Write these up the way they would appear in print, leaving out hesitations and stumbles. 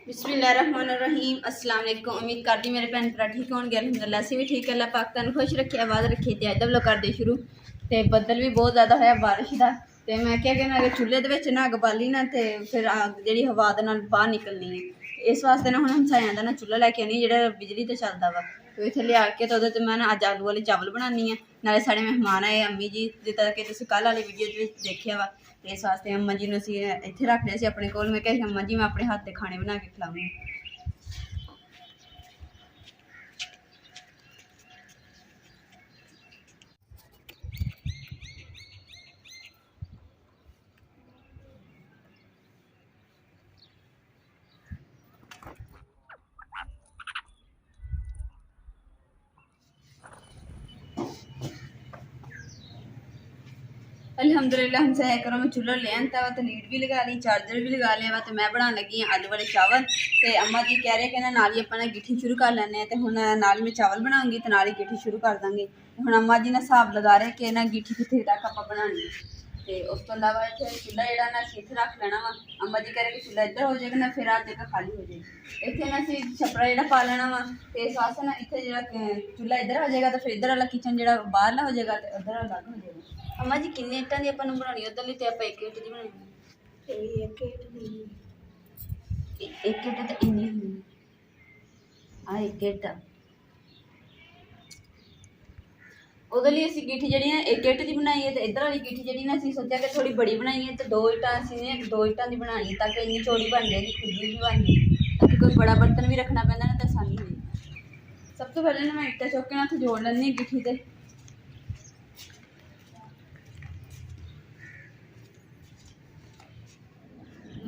बिस्मिल्लाहिर्रहमानिर्रहीम अस्सलाम वालेकुम। उम्मीद करती मेरे भैन भरा ठीक होंगे। अल्हम्दुलिल्लाह असीं भी ठीक है। अल्लाह पाक तुहानूं खुश रखे आबाद रखे। ते अज लोग करदे शुरू ते बदल भी बहुत ज़्यादा होया बारिश का। तो मैं क्या कहना अगर चूल्हे दे विच ना अग बाली ना तो फिर जी हवा दे नाल बाहर निकलनी है। इस वास्ते ना हुण हमसाया दा ना चूल्हा लैके आनी जेह्ड़ा बिजली ते चलदा वा। तो इत्थे लिया के तो ओहदे मैं ना अज आलू वाले चावल बनानी है। नाले साढ़े मेहमान आए अम्मी जी जिद्दां कि तुसीं कल वाली वीडियो देखिया वा। इस वास्ते अम्मा जी नूं असीं इत्थे रख लिया सी अपने कोल। मैं कहा अम्मा जी मैं अपने हाथ के खाने बना के खिलाऊंगी। अल्हम्दुलिल्लाह हम सह करो मैं चूल्हा ले आंदा वा तो लीड भी लगा ली चार्जर भी लगा लिया वा। तो मैं बनाने लगी हाँ आलू वाले चावल। तो अम्मा जी कह रहे कि नाल ही अपना गिट्ठी शुरू कर लैने तो हुण नाल मैं चावल बनाऊंगी तो नाल ही गिट्ठी शुरू कर देंगे। हुण अम्मा जी ने हिसाब लगा रहे कि ना गिट्ठी कितने तक आप बनानी है। तो उस तो इलावा इतने चूल्हा जो ना असीं इत्थे रख लेना वा। अम्मा जी कह रहे कि चूल्हा इधर हो जाएगा ना फिर आ जगह खाली हो जाएगी। इतने ना असीं छपरा जो पा लेना वा। तो इस वास्ते ना इतने जो चूल्हा इधर हो जाएगा तो फिर इधर वाला किचन जो बाहरला हो जाएगा तो उधर अलग हो जाएगा। अम्मा जी किन्ने इट्टां दी आपां नूं बनानी उधरली ते आपां एक इट्ट दी बनानी एक इट्ट ते इन्नी आ एक इट्ट उधरली असीं गिट्ठी जिहड़ी ना एक इट्ट दी बनाई है तो इधर वाली गिट्ठी जिहड़ी ना असीं सोचा कि थोड़ी बड़ी बनाई है तो दो इट्टां असीं दो इट्टां दी बनानी ताकि इन्नी चौड़ी बन जाएगी खुली भी बन जाएगी ताकि कोई बड़ा बर्तन भी रखना पैंदा ना तो आसानी होई। सब तो पहले ना मैं इट्टां चुक के ना उत्थे जोड़ लैंदी गिट्ठी ते।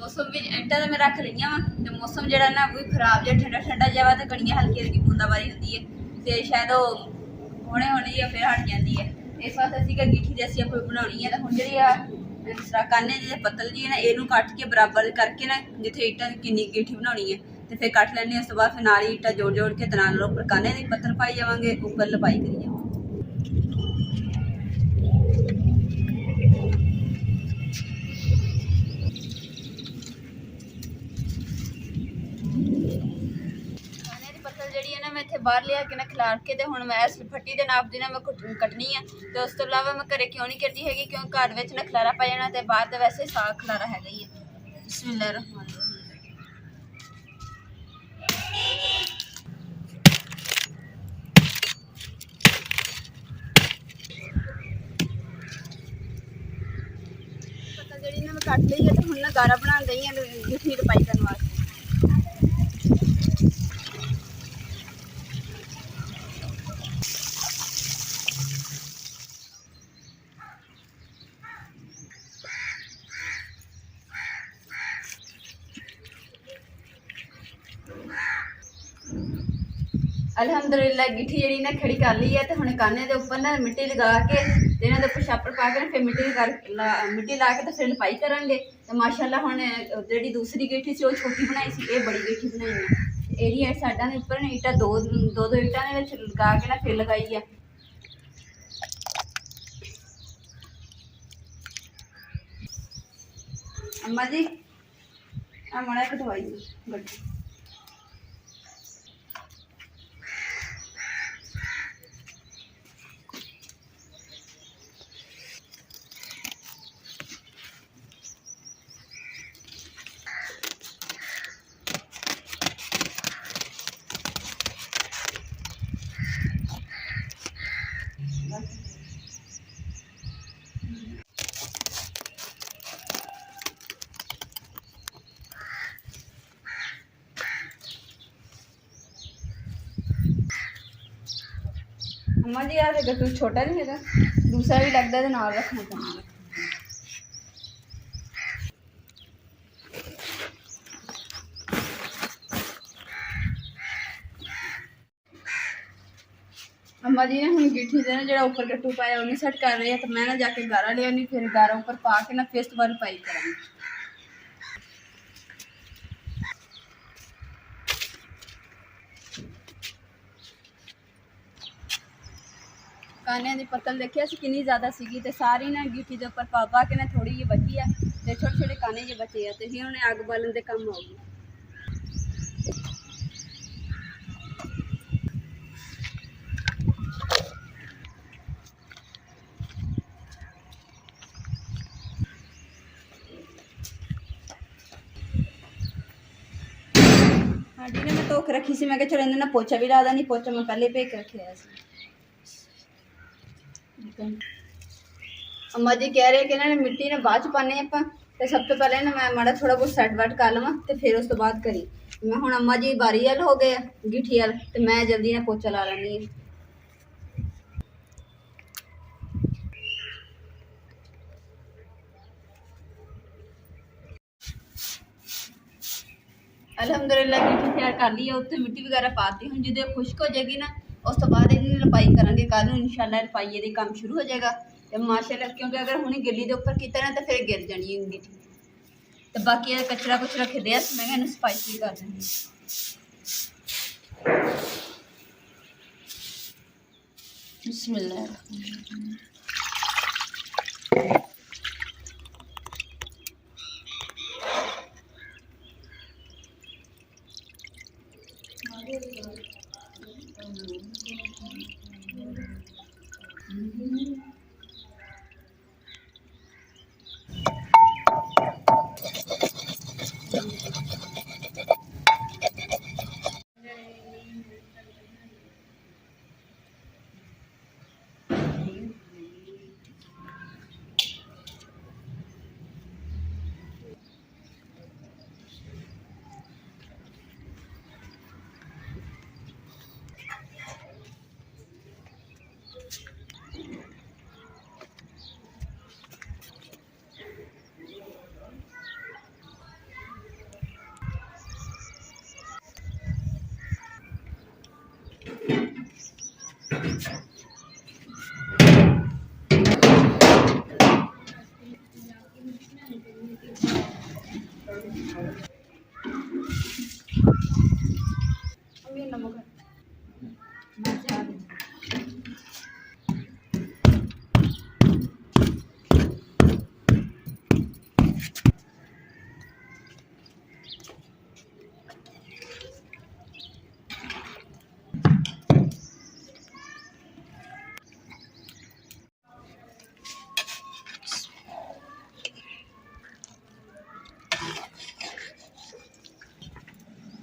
मौसम भी इट्टां तो मैं रख ली वा तो मौसम जो ना कोई खराब जो ठंडा ठंडा जवा तो कड़ियाँ हल्की हल्की बूंदाबारी होती है तो शायद होने होने या फिर हट जाती है। इस वास्ते असीं कि गिट्ठी ते असीं कोई बनानी है तो हुण जिहड़ी जिस तरह काने जे पत्तल जी ना इहनूं कट के बराबर करके ना जिथे इट्टां किन्नी गिट्ठी बनानी है तो फिर कट लैने। उस तो बाद फिर नाल ही इट्टां जोड़ जोड़ के ते नाल उपर काने दे पत्तल पाई जावांगे उपर लपाई करी जावांगे। जी ना मैं इतने बाहर लिया के ना खिलार के तो हुण मैं इस फट्टी के नाप दी ना मैं कटनी है। तो उस तो इलावा मैं घरे क्यों नहीं करती है क्यों घर में ना खलारा पै जाना तो बाहर तो वैसे साग खलारा है ही है। बिस्मिल्लाहिर्रहमानिर्रहीम जी मैं कट ली है तो हुण ना गारा बना दी है गिट्ठी रपाई करने वास्ते। अल्हम्दुलिल्लाह गिट्ठी जी ना खड़ी कर ली है तो हम काने के उपर ना मिट्टी लगा के इन्हों के उपर छापर पा के फिर मिट्टी ला के तो फिर लपाई करांगे। तो माशाअल्लाह हुण जी दूसरी गिट्ठी से छोटी बनाई सी ये बड़ी गिट्ठी बनाई है। एरिया साइडा के उपर ना इट्टा दो दो इट्टा लगा के ना फिर लगाई है। अम्मा जी आ माड़ा कटवाई गड्डी अम्मा जी यार अगर कुछ छोटा नहीं है दूसरा भी लगता है तो नाल रखना चाहिए। अम्मा जी ने हम गिट्ठी से ना जो उपर गट्टू पाया उन्हें सेट कर रहे हैं तो मैं ना जाके गारा ले आनी फिर गारा उपर पा के ना फिर दोबारा पाई करांगी। काने की पत्तल देखिए कितनी ज़्यादा सी तो सारी ना गिट्ठी के उपर पा पा के ना थोड़ी जी बची है तो छोटे छोटे काने जे बचे है तो ही उन्हें अग बालन के काम आऊगी। जी ने मैं धो के रखी सी, मैं चलो इन्हें ना पोचा भी ला दी, पोचा मैं पहले भेज के रखे। अम्मा जी कह रहे कि ना मिट्टी ने बाद च पाने आप, तो सब तो पहले ना मैं माड़ा थोड़ा बहुत सैट वैट कर लवां, तो फिर उस तो बाद करी मैं हुण अम्मा जी बारी वाल हो गए गिठी वाल, तो मैं जल्दी ना पोचा ला लैनी है। अलहमदुलिल्लाह गिठी तैयार कर ली है, उत्ते मिट्टी वगैरह पाती हूँ, जो खुश्क हो जाएगी ना उस तो बाद रपाई करांगे, कल इंशाल्लाह रपाई का काम शुरू हो जाएगा। तो माशाल्लाह क्योंकि अगर हुणे गिल्ली के उपर किया ना तो फिर गिर जानी है गिठी, तो बाकी कचरा कुचरा खिदे मैं इन्हू सफाई भी कर देंगी। बिस्मिल्लाह।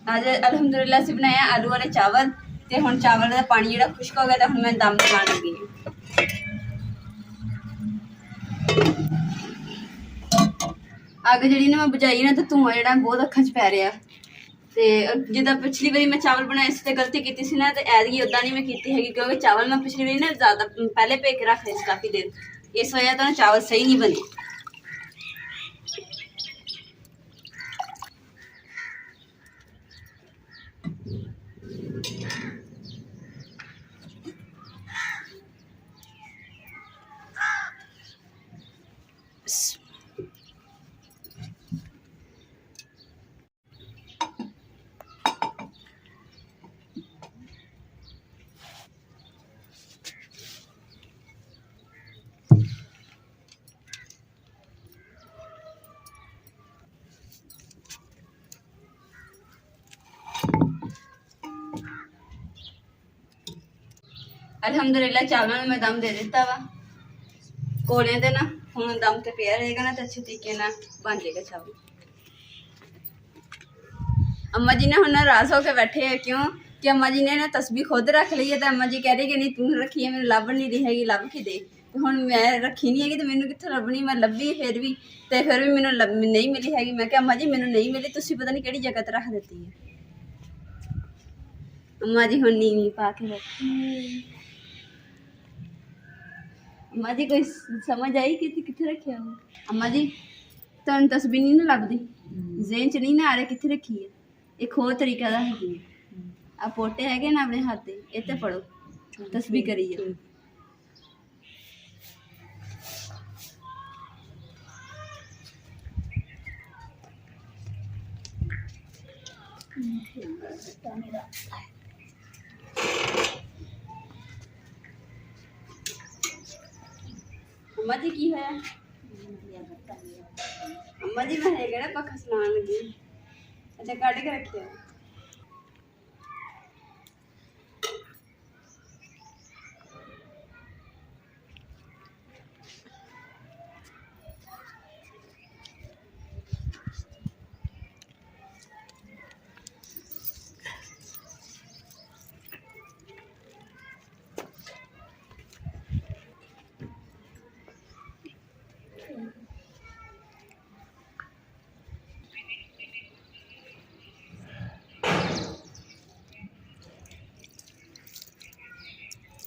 आज अलहमदुलिल्लाह से बनाया आलू वाले चावल, तो हुण चावल का पानी जो खुश्क हो गया, तो हुण मैं दम लगाने लगी हूँ। अग जी मैं बुझाई ना, तो धुआं जो बहुत अखा च पै रहा, तो जिदा पिछली बारी मैं चावल बनाए से गलती की ना, तो ऐतकी उदा नहीं मैं की है, क्योंकि चावल मैं पिछली बारी ना ज़्यादा पहले भे के रख रहे काफ़ी देर, इस वजह तो ना चावल सही नहीं बने। अलहमदुलिल्लाह चावलों में मैं दम दे दिता वा, कोलियां ते ना हुण दम ते पिया रहेगा ना, तो अच्छे तरीके ना बन जाएगा चावल। अम्मा जी ने हुण नाराज होकर बैठे है, क्यों कि अम्मा जी ने ना तस्बीह खुद रख ली है, तो अम्मा जी कह रही कि नहीं तू रखी है, मैंने लभ नहीं रही हैगी, लभ के दे। तो हुण मैं रखी नहीं हैगी, तो मैनू कित्थों लभनी, मैं लभी फिर भी मैनू नहीं मिली हैगी। मैं कहा अम्मा जी मैनू नहीं मिली, तुसीं पता नहीं किहड़ी जगह ते रख दित्ती है। अम्मा जी हुण नीवीं पा के बैठी। अम्मा जी कोई समझ आई कि कित्थे रखिया हो? अम्मा जी तुहानू तस्बीह नहीं ना लभदी, ज़हन च नहीं ना आ रहा कित्थे रखी है? एक होर तरीका दसदी आ पोटे है ना अपने हाथ दे, इत्ते पढ़ो तस्बीह करिए। अम्मा जी की होया? अम्मा जी मैं है पक्खा सुनान लगी, अच्छा कट के रखे हो।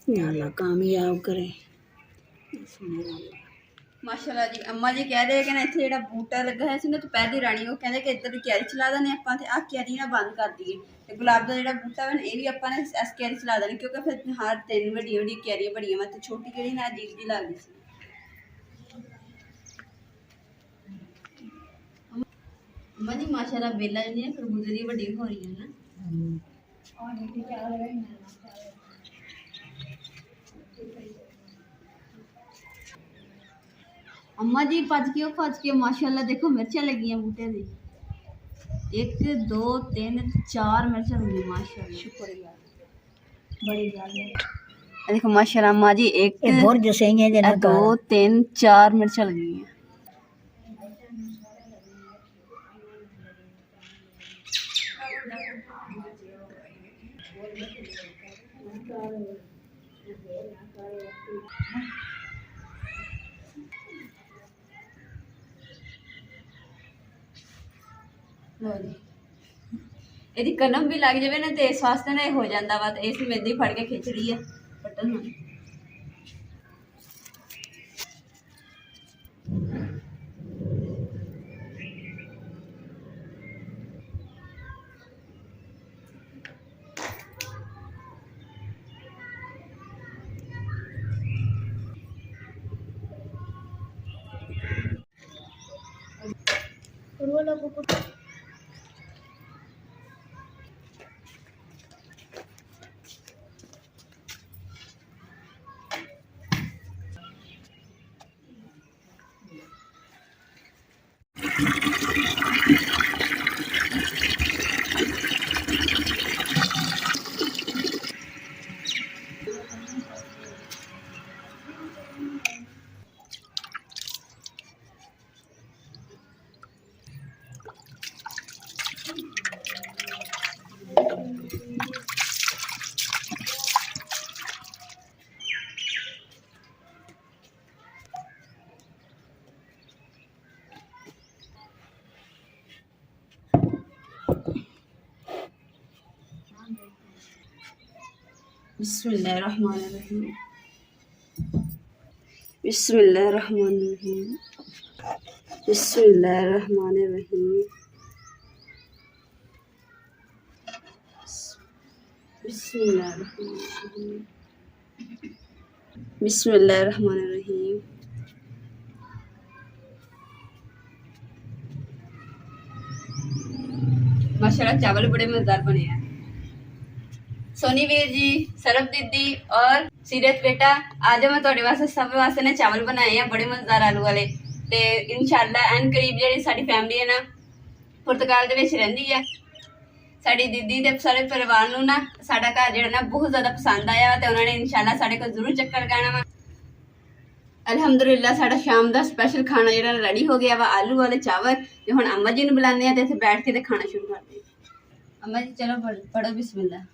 या अल्लाह कामयाब करे। माशाल्लाह जी अम्मा जी कह रहे कि ना इत्थे जेह्ड़ा बूटा लगा है सी ना दोपहर दी रानी, वो कहंदे कि इधर क्यारी चला देने आपां ते आ क्यारी ना बंद कर दईए ते गुलाब दा जेह्ड़ा बूटा है ना ये भी आपां ने इस क्यारी चला देनी, क्योंकि फिर हर दिन वड्डियां वड्डियां क्यारियां बड़ियां वा ते छोटी केह्ड़ी ना अजीब जी लगदी सी। अम्मा जी माशाल्लाह बेला जेह्ड़ियां खरबूजे दी बड्डियां हो रही है ना। अम्मा जी भज के माशाल्लाह देखो मिर्चा लगी बूटे दी, 1 2 3 4 मिर्चा लगी माशाल्लाह। शुक्रिया बड़ी गल है। देखो माशाल्लाह अम्मा जी 1 बुरज सही है 2 3 4 मिर्चा लगी हैं। लो जी ਇਹਦੀ ਕਲਮ ਵੀ ਲੱਗ ਜਾਵੇ ਨਾ ਤੇ ਇਸ ਵਾਸਤੇ ਨਾ ਇਹ ਹੋ ਜਾਂਦਾ ਵਾ, ਤੇ ਇਸ ਮੇਦੀ ਫੜ ਕੇ ਖਿੱਚ ਰਹੀ ਹੈ ਬਟਨ ਨੂੰ। बिस्मिल्लाहिर्रहमानिर्रहीम बिस्मिल्लाहिर्रहमानिर्रहीम बिस्मिल्लाहिर्रहमानिर्रहीम बिस्मिल्लाहिर्रहमानिर्रहीम बिस्मिल्लाहिर्रहमानिर्रहीम। माशाल्लाह चावल बड़े मजेदार बने हैं। सोनी वीर जी, सरब दीदी और सीरत बेटा, आज मैं ਤੁਹਾਡੇ ਵਾਸਤੇ ਸਭ ਵਾਸਤੇ ਨੇ ਚਾਵਲ ਬਣਾਏ ਆ ਬੜੇ ਮਜ਼ੇਦਾਰ ਆਲੂ ਵਾਲੇ, ਤੇ ਇਨਸ਼ਾਅੱਲਾ ਐਨ ਕਰੀਬ ਜਿਹੜੀ ਸਾਡੀ ਫੈਮਿਲੀ ਹੈ ਨਾ ਪੁਰਤਗਾਲ ਦੇ ਵਿੱਚ ਰਹਿੰਦੀ ਹੈ, ਸਾਡੀ ਦੀਦੀ ਤੇ ਸਾਰੇ ਪਰਿਵਾਰ ਨੂੰ ਨਾ ਸਾਡਾ ਘਰ ਜਿਹੜਾ ਨਾ ਬਹੁਤ ਜ਼ਿਆਦਾ ਪਸੰਦ ਆਇਆ ਤੇ ਉਹਨਾਂ ਨੇ ਇਨਸ਼ਾਅੱਲਾ ਸਾਡੇ ਕੋਲ ਜ਼ਰੂਰ ਚੱਕਰ ਲਗਾਉਣਾ ਵਾ। ਅਲਹਮਦੁਲਿਲਾ ਸਾਡਾ ਸ਼ਾਮ ਦਾ ਸਪੈਸ਼ਲ ਖਾਣਾ ਜਿਹੜਾ ਰੈਡੀ ਹੋ ਗਿਆ ਵਾ, ਆਲੂ ਵਾਲੇ ਚਾਵਲ, ਤੇ ਹੁਣ ਅੰਮਾ ਜੀ ਨੂੰ ਬੁਲਾਉਂਦੇ ਆ ਤੇ ਇੱਥੇ ਬੈਠ ਕੇ ਤੇ ਖਾਣਾ ਸ਼ੁਰੂ ਕਰਦੇ ਆ। ਅੰਮਾ ਜੀ ਚਲੋ ਪੜੋ ਬਿਸਮਿल्लाह।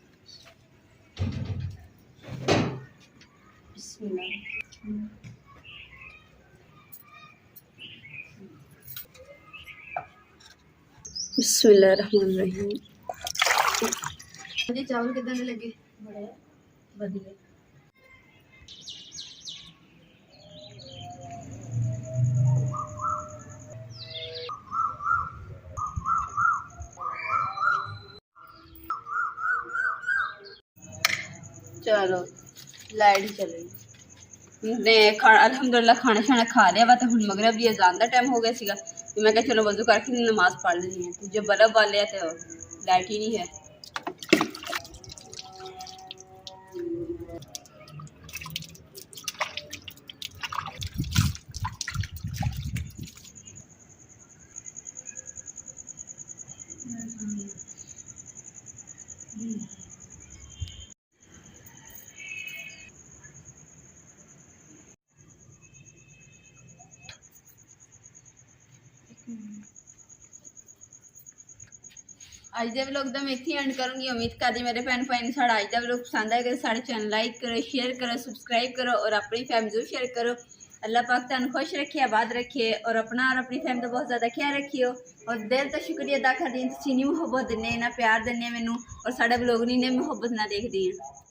बिस्मिल्लाहिर्रहमानिर्रहीम। जी चावल कितने लगे? बड़े बढ़िया। चलो लाइट ही चलेगी ने अल्हम्दुलिल्लाह खाना शाना खा लिया वा, तो हुण मगरब दी अजान का टाइम हो गया सीगा, तो मैं कहा चलो वजू करके नमाज पढ़ लेनी है, तो जब बल्ब वाले तो लाइट ही नहीं है। अज के व्लॉग का मैं इत्थे एंड करूँगी। उम्मीद करती मेरे भैन भाई साड़ा अज का व्लॉग पसंद आएगा, साढ़े चैनल लाइक करो, शेयर करो, सब्सक्राइब करो और अपनी फैमिली जरूर शेयर करो। अल्लाह पाक तुहानू खुश रखे, आबाद रखे और अपना और अपनी फैमिली का बहुत ज़्यादा ख्याल रखियो। और दिल तो शुक्रिया अदा करदी तुसीं इन्नी मुहब्बत दिन्ने, इन्ना प्यार दिन्ने मैनू और साढ़े व्लॉग नी इन्नी मुहब्बत ना देखदी हैं।